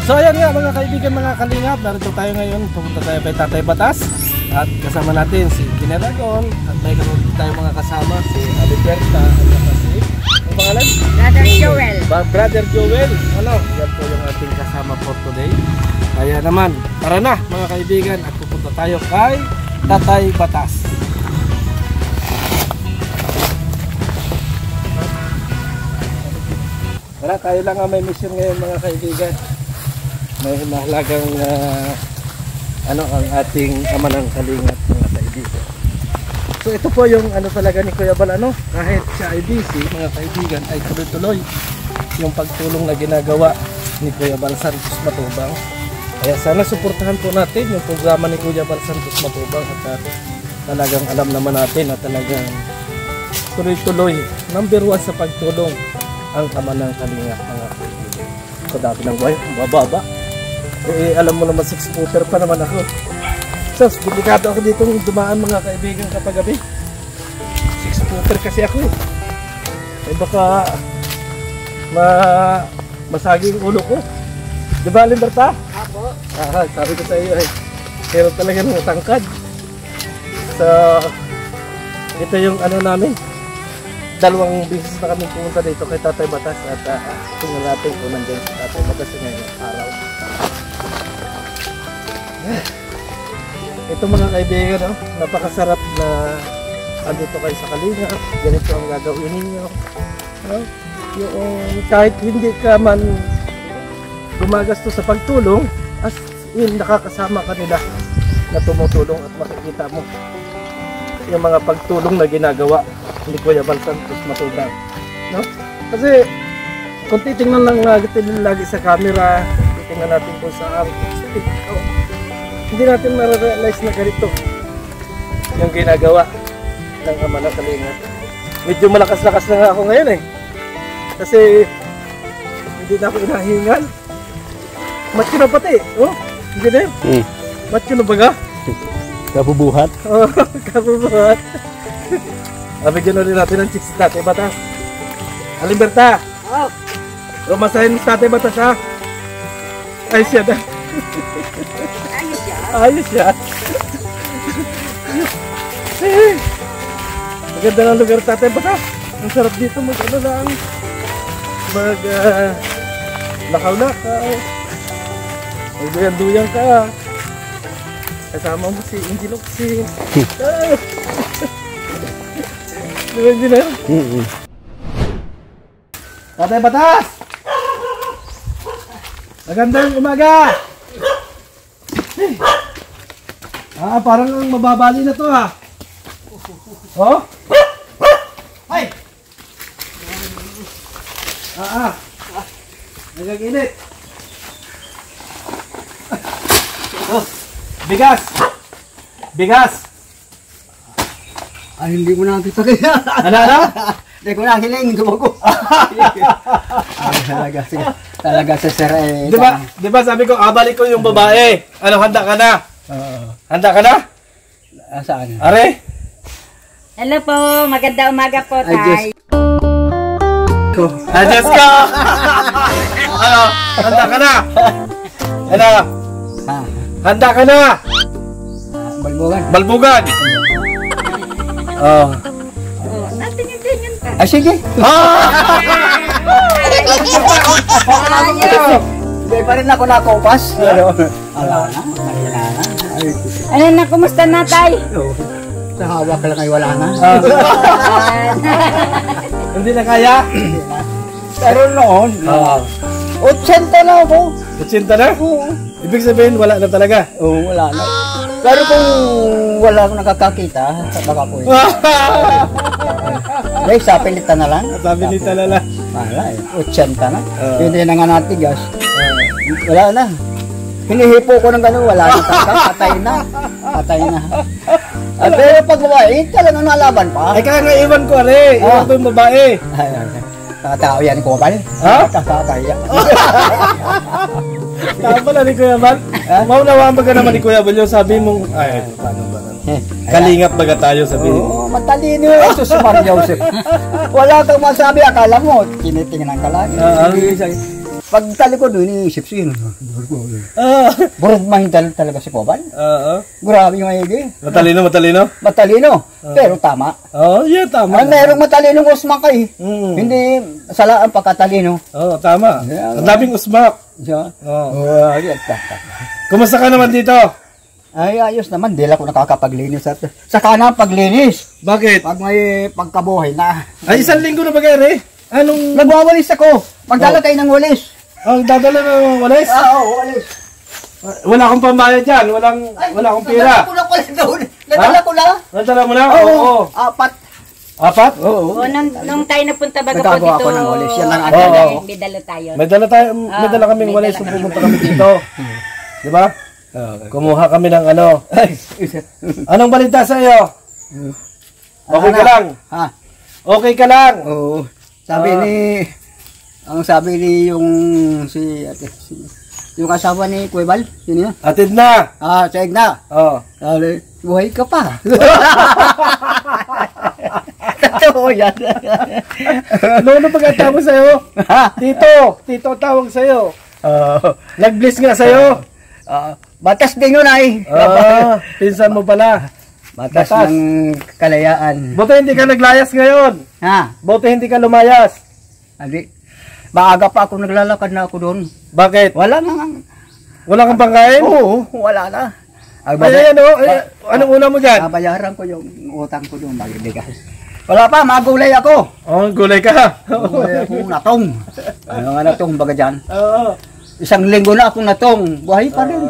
So ayan nga mga kaibigan, mga kalingap, narito tayo ngayon, pupunta tayo kay Tatay Batas at kasama natin si Kineragon at may tayo mga kasama si Aliberta at saka si ang pangalan? Brother Joel. Brother Joel. Ano? Yan po yung ating kasama for today. Kaya naman, tara na mga kaibigan at pupunta tayo kay Tatay Batas. Tara, tayo lang ang may mission ngayon mga kaibigan. May mahalagang ang ating ama ng kalingap mga kaibigan. So ito po yung talaga ni Kuya Bal, kahit siya ay busy mga kaibigan ay tuloy-tuloy yung pagtulong na ginagawa ni Kuya Bal Santos Matubang. Kaya sana suportahan po natin yung programa ni Kuya Bal Santos Matubang at talagang alam naman natin na talagang tuloy-tuloy number 1 sa pagtulong ang ama ng kalingap mga kaibigan. So dati ng buhay, bababa. Alam mo naman 6-footer pa naman ako. So, delikado ako dito dumaan mga kaibigan kapag gabi. 6-footer kasi ako baka masaging ulo ko. Diba, Liberta? Apo. Sabi ko sa iyo pero talaga ng tangkad. So, ito yung namin. 2 beses na kami pumunta dito kay Tatay Batas at tingnan natin kung nandiyan si Tatay Batas ngayong araw. Ito mga kaibigan, napakasarap na andito kayo sa Kalingap. Ganito ang gagawin ninyo. Yung kahit hindi ka man gumagasto sa pagtulong, as in nakakasama ka nila na tumutulong at makikita mo yung mga pagtulong na ginagawa ni Kuya Bal Santos Matubang. Kasi kung titingnan lang natin lagi sa camera, titingnan natin kung saan hindi natin ma-realize na ganito yung ginagawa ng ama ng kalingap. Medyo malakas-lakas na nga ako ngayon kasi hindi na ako inahingal. Matyo na pati, hindi na yun. Matyo na baga? Kabubuhat. Kabubuhat. Bigyan na rin natin ng chicks si Tatay Batas. Aliberta! Rumasahin si Tatay Batas ha? Ay siya na. Ayos siya. Maganda ng lugar Tatay Batas. Ang sarap dito lang. Lakaw-lakaw. Magduyan-duyan ka. Kasama mo si Angelo kasi. Diba na? Tatay Batas! Magandang umaga! Parang ang mababali na to ha. Ay! Nagaginit. Bigas! Bigas! Ay, hindi ko na nakita kaya. Ano? Hindi ko na hiling, tumago. Talaga sa sir Diba sabi ko, balik ko yung babae. Handa ka na? Handa ka na? Saan? Are? Hello po, maganda umaga po, Tay. Adjust ka! Handa ka na? Handa ka na? Balbugan. Balbugan! Natingin-tingin ka. Ay, sige. Hindi pa rin ako nakupas. Ala na, mahina na. Ano na, kumusta na, Tay? Sa hawak lang ay wala na. Hindi na kaya? Pero noon, 80 na ako. 80 na? Oo. Ibig sabihin, wala na talaga? Oo, wala na. Pero kung wala akong nakakakita, baka po yun. Dahil sa pilitan na lang. Sabi ni Talala. Wala 80 na. Hindi na nga natigas. Wala na. Hinihipo ko ng gano'n, wala na talaga. Patay na. Patay na. At pero pag babae, talagang nalaban pa. Ay kaya nga iwan ko, iwan ko yung babae. Nakatao yan ko ba? Nakatao yan. Tama pala ni Kuya Bal. Maunawaan ba ka naman ni Kuya Bal yung sabi mong, ay, paano ba? Kalingap baga tayo sabihin. Oo, matalino yun. Jesus Maria Joseph. Wala kang masabi, akala mo, tinitingnan ka lang. Pag talikod, iniisip siya. Burod mahindal talaga si Pobal. Grabe yung ayagi. Matalino. Matalino, pero tama. Yeah, tama. Merong matalinong usmak kay. Hindi salaan pagkatalino. Tama. Ang daming usmak. Kumusta ka naman dito? Ay, ayos naman. Dila ko nakakapaglinis. Sa kanang paglinis. Bakit? Pag may pagkabuhay na. Ay, 1 linggo na ba, Gary? Anong... Nagwawalis ako. Magdala tayo ng walis. Dadala ng walis? Oo, walis. Wala akong pambayad dyan. Wala akong pera. Nadala ko na. Nadala mo na? Oo. 4. Oo. Nung tayo napunta baga po Nagagawa dito. ko ng walis. Yan lang May dala tayo. May dala kaming walis kung pumunta kami dito. Di ba? Kumuha kami ng ano. Anong balita sa iyo? Okay ka lang? Ha? Okay ka lang? Oo. Sabi ni yung yung asawa ni Kuya Bal, yun yun. Atid na. Saig na. Buhay ka pa. Totoo yan. Ano pagkatapos sa'yo? Tito tawag sa'yo. Nag-bless nga sa'yo. Batas din yun ay. Pinsan mo pala. Batas ng kalayaan. Buti hindi ka naglayas ngayon. Buti hindi ka lumayas. Maaga pa ako naglalakad na ako doon. Bakit? Wala na. Wala kang pangkain? Oo, wala na. Anong una mo dyan? Babayaran ko yung utang ko doon. Bigas. Wala pa, magulay ako. Gulay ka. Gulay ako natong. Ano nga natong baga dyan? 1 linggo na akong natong. Buhay pa rin.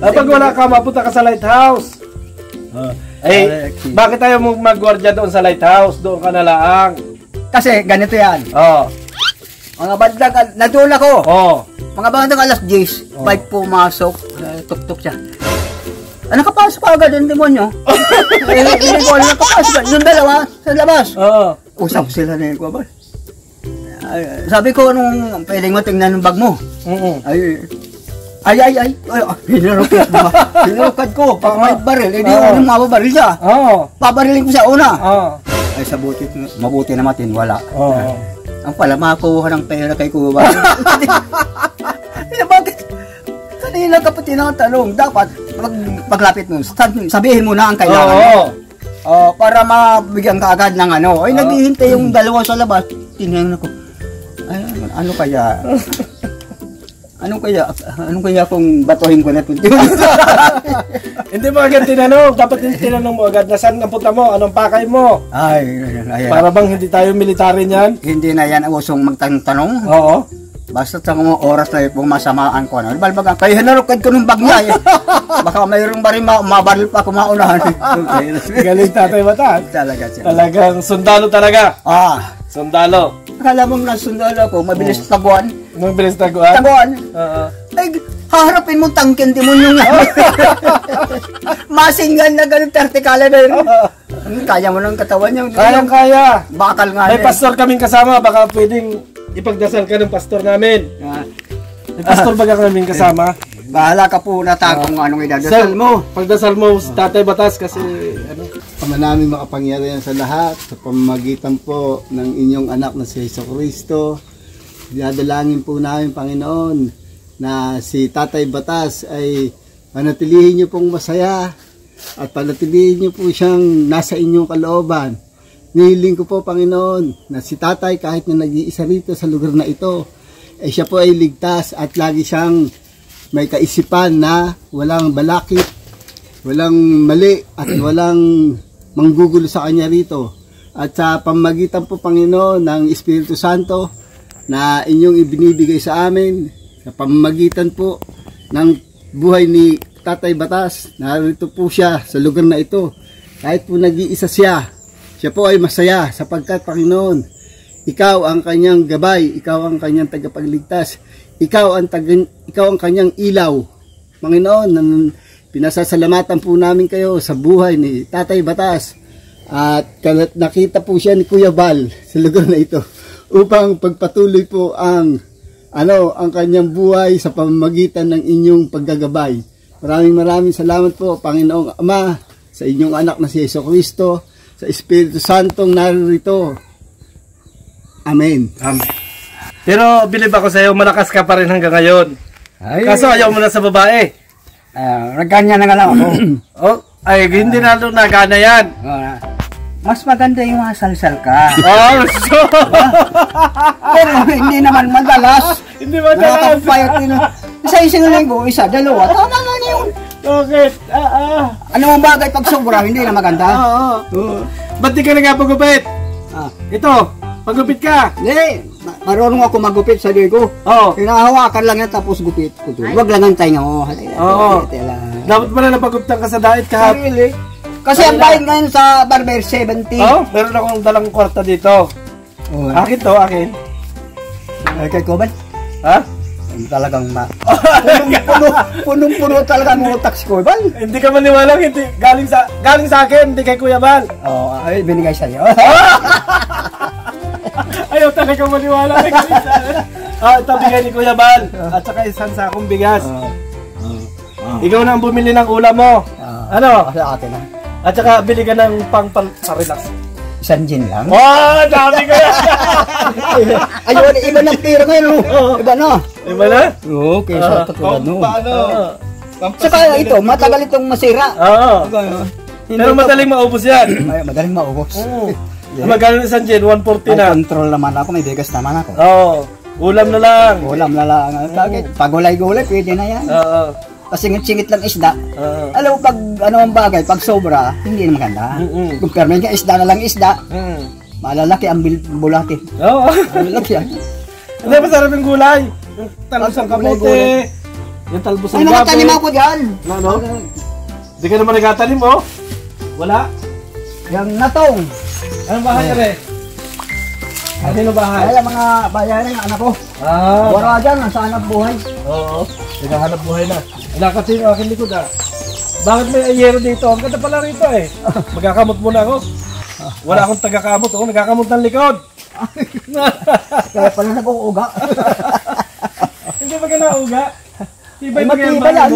Pag wala ka, mapunta ka sa lighthouse. Bakit tayo mag-guardia doon sa lighthouse? Doon ka na lang. Kasi ganito yan. Mga bandang, nandun ako. Mga bandang alas 10, bike pumasok, tuk-tuk siya. Nakapasok agad yung demonyo. Hindi ko alam nakapasok. Yung dalawa, sa labas. Usap sila na yung kubal. Sabi ko, anong pwedeng matingnan ng bag mo? Ay. Hinarukad ko. Pag may baril, hindi ko mababaril siya. Pabarilin ko siya una. Ay, mabuti na matin, wala. Ang pala, makakuha ng pera kay Kuya. Bakit? Kanina ka pa tinatanong. Dapat, paglapit mo, sabihin mo na ang kailangan mo. Para mabigyan ka agad ng ano. Ay, naghihintay yung dalawa sa labas. Tinignan ko. Ay, ano kaya? Anong kaya kung batuhin ko na ito? Hindi mo agad tinanong. Dapat tinanong mo agad na saan ang punta mo, anong pakay mo. Para bang hindi tayo military niyan? Hindi na yan usong magtanong. Basta sa mga oras na yung masamaan ko. Balbagan, kaya hinarukad ko ng bag niya. Baka mayroong ba rin mabaril pa kumaunahan. Galing Tatay Batas. Talaga siya. Talagang sundalo talaga. Sundalo. Akala mo na sundalo ko, mabilis taguan. Mabilis taguan? Taguan. Ay, haharapin mo tangkin, demonyo nga. Masinggan na ganun, 30 caliber. Kaya mo ng katawan niya. Kaya. Bakal nga. May pastor kaming kasama, baka pwedeng ipagdasal ka ng pastor namin. May pastor ba ka kaming kasama? Bahala ka po na kung anong idadasal mo. Pagdasal mo, Tatay Batas, kasi ano? Ama namin makapangyarihan sa lahat, sa pamamagitan po ng inyong anak na si Jesucristo. Dinadalangin po namin, Panginoon, na si Tatay Batas ay panatilihin niyo pong masaya at panatilihin niyo po siyang nasa inyong kalooban. Nihiling ko po, Panginoon, na si Tatay kahit na nag-iisa rito sa lugar na ito, ay siya po ay ligtas at lagi siyang may kaisipan na walang balakid, walang mali at walang manggugulo sa kanya rito. At sa pamamagitan po, Panginoon, ng Espiritu Santo na inyong ibinibigay sa amin, sa pamamagitan po ng buhay ni Tatay Batas, narito po siya sa lugar na ito. Kahit po nag-iisa siya, siya po ay masaya sapagkat, Panginoon, ikaw ang kanyang gabay, ikaw ang kanyang tagapagligtas, ikaw ang kanyang ilaw. Panginoon, pinasasalamatan po namin kayo sa buhay ni Tatay Batas at nakita po siya ni Kuya Bal sa lugar na ito upang pagpatuloy po ang kanyang buhay sa pamamagitan ng inyong paggagabay. Maraming salamat po, Panginoong Ama, sa inyong anak na si Jesucristo, sa Espiritu Santong narito. Amen. Amen. Pero bilib ako sa'yo, malakas ka pa rin hanggang ngayon. Kaso ayaw mo na sa babae. Nagkanya na nga lang ako. Oh, ay, hindi na doon nagana yan. Mas maganda yung masalsal ka. Oh, so... Pero hindi naman madalas. Hindi ba talaga? Nakapagpayat din. Sa isang linggo, isa, dalawa. Tama na yun. Bakit? Ano mong bagay pag sobra, hindi na maganda. Ba't di ka nga pagupit? Ito, pagupit ka. Hindi, marunong ako magupit sa ligo. Oo. Hinahawakan lang yan tapos gupit ko to. Huwag lang ang tainga mo. Oo. Dapat pala napaguptan ka sa diet ka. Sarili. Kasi ang bayad ngayon sa barber 70. Oh, meron akong dalang kwarta dito. Akin to, akin. Kay Koban? Ha? Talagang punong-puno talaga ang utak si Koban. Hindi ka maniwala, hindi galing sa akin, hindi kay Kuya Bal. Oo, ay binigay sa iyo. Ayaw talaga maniwala. Ito bigay ni Kuya Bal. At saka isang sakong bigas. Ikaw na ang bumili ng ulam mo. Ano? Sa atin na. At saka bili ka ng pang-relax. Isang gin lang. Dami ko yan! Ayun, iba ng pira ngayon. Iba na. Iba na? Oo, kaysa tatulad no. Paano? Saka ito, matagal itong masira. Oo. Pero madaling maubos yan. Madaling maubos. Magkano isang gin? 140 na. Control naman ako, may bigas naman ako. Oo. Ulam na lang. Ulam na lang. Bakit? Pagulay-gulay, pwede na yan. Oo. Pasingit-singit lang isda. Alam mo, pag ano ang bagay, pag sobra, hindi na maganda. Kung permen ka, isda na lang isda. Malalaki ang bulati. Oo. Malalaki yan. Hindi, masarap yung gulay. Yung talbos ng kamote. Yung talbos ng Ay, gabi. nakatanim ako dyan. Ano? Hindi ka naman nagatanim, oh? Wala? Yung natong. Anong bahay ka rin? Ano bahay? Ay, ang mga bayan ng anak ko. Wala dyan, nasa hanap buhay. Oo. Naghahanap buhay na. Nakati yung aking likod, Bakit may ayero dito? Ang ganda pala rito, eh. Magkakamot muna ako. Wala akong tagakamot, oh. Nagkakamot ng likod. Kaya pala nag-uuga. Hindi ba ka nauga? Tibay Ay, ba kayo matibay yan.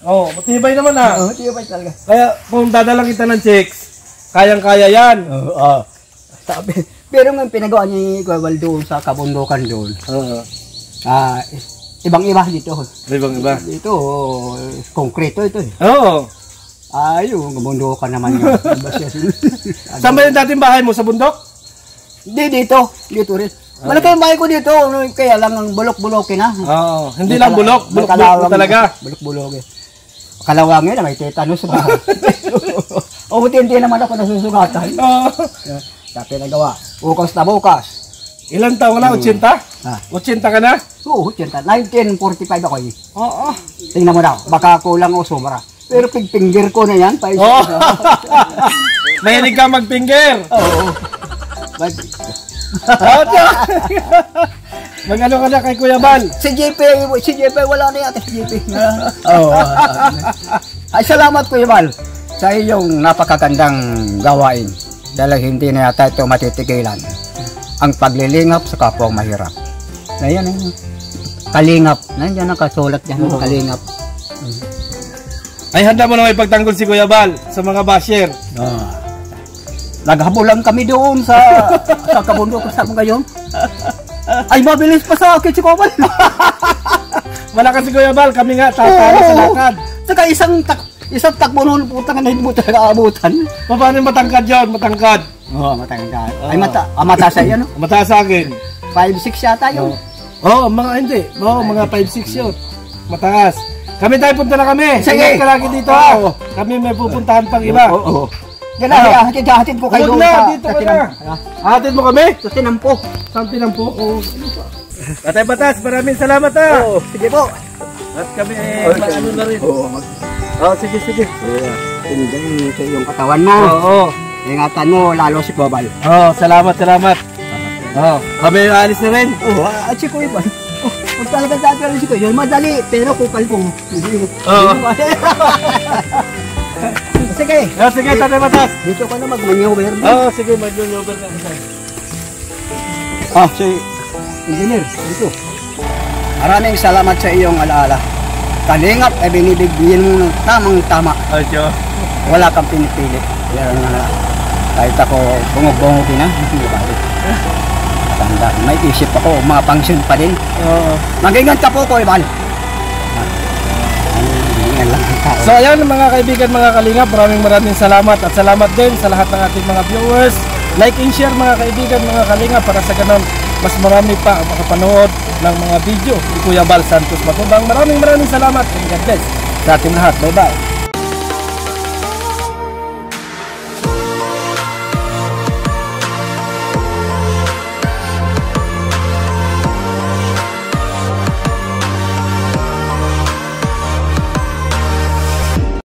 Oo, matibay naman, Oo, matibay talaga. Kaya kung dadalang kita ng chicks, kayang-kaya yan. Oo. Sabi, pero nga pinagawa niya ni Kuya Bal doon sa kabundukan doon. Ibang-iba dito. Ibang-iba. Dito, konkreto ito eh. Oo. Yung kabundukan naman yun. Saan ba yung dating bahay mo? Sa bundok? Hindi, dito. Dito rin. Malaki yung bahay ko dito. Kaya lang ang bulok-bulokin na. Oo. Hindi lang bulok. Bulok-bulok talaga. Bulok-bulok eh. Kalawang yun, may tetanus sa bahay. O, hindi naman ako nasusugatan. Oo. Sabi nagawa. Bukas na bukas. Ilan taon ka na? 80? 80 ka na? Oo, 1945 ako eh. Oo. Tingnan mo daw, baka kulang o sumara. Pero pig-finger ko na yan. Oo. Mahilig ka mag-finger. Oo. Mag-ano ka na kay Kuya Bal? Si JP wala na yata si JP. Oo. Ay, salamat Kuya Bal sa iyong napakagandang gawain. Dahil hindi na yata ito matitigilan. Ang paglilingap sa kapwang mahirap. Ayan, kalingap. Nandiyan nakasulat yan, kalingap. Ay, handa mo na may pagtanggol si Kuya Bal sa mga basher. Naghabulan kami doon sa kabundok sa ngayon. Ay, mabilis pa sa akin si Kuya Bal. Malakas si Kuya Bal, kami nga tatalo sa lakad. Saka isang takbo noon, putang na hindi mo talaga abutan. Paano yung matangkad yun? Matangkad. Oo, matangkad. Ay, mata sa iyo, no? Mataas sa akin. 5'6" yata yun. Oo, mga hindi. Oo, mga 5'6" yun. Mataas. Kami tayo punta na kami. Sige. Sige ka lagi dito. Kami may pupuntahan pang iba. Oo. Yan na, hatid ko kayo Huwag doon na, sa... dito ka na. Hatid mo kami? Sa tinampo. Saan tinampo? Oo. Tatay Batas, maraming salamat ha. Oo, sige po. At kami ano na rin. Oo, Sige, sige. Hindi sa iyong katawan mo. Oo. Ingatan mo, lalo si Kuya Bal. Salamat. Kami alis na rin. Oo, at si Kuya Bal. Kung talagang dati si Kuya, madali, pero kupal po. Oo. Sige. Sige, Tatay Batas. Dito ka na mag-maneuver. Sige, mag-maneuver na kita. Si Engineer, dito. Maraming salamat sa iyong alaala. Kalingap ay binibigyan mo ng tamang-tama. Wala kang pinipilit. Yan na. Kahit ako bungog-bungog na, hindi balik. matanda. May isip ako, mga pangsyon pa din. Oo. Mag-ingat ka po ko, Iban. Yan lang ang tao. So ayan mga kaibigan, mga kalingap, maraming salamat at salamat din sa lahat ng ating mga viewers. Like and share mga kaibigan, mga kalingap, para sa ganun mas marami pa makapanood ng mga video ni Kuya Bal Santos Matubang. Maraming salamat and God bless sa ating lahat. Bye bye.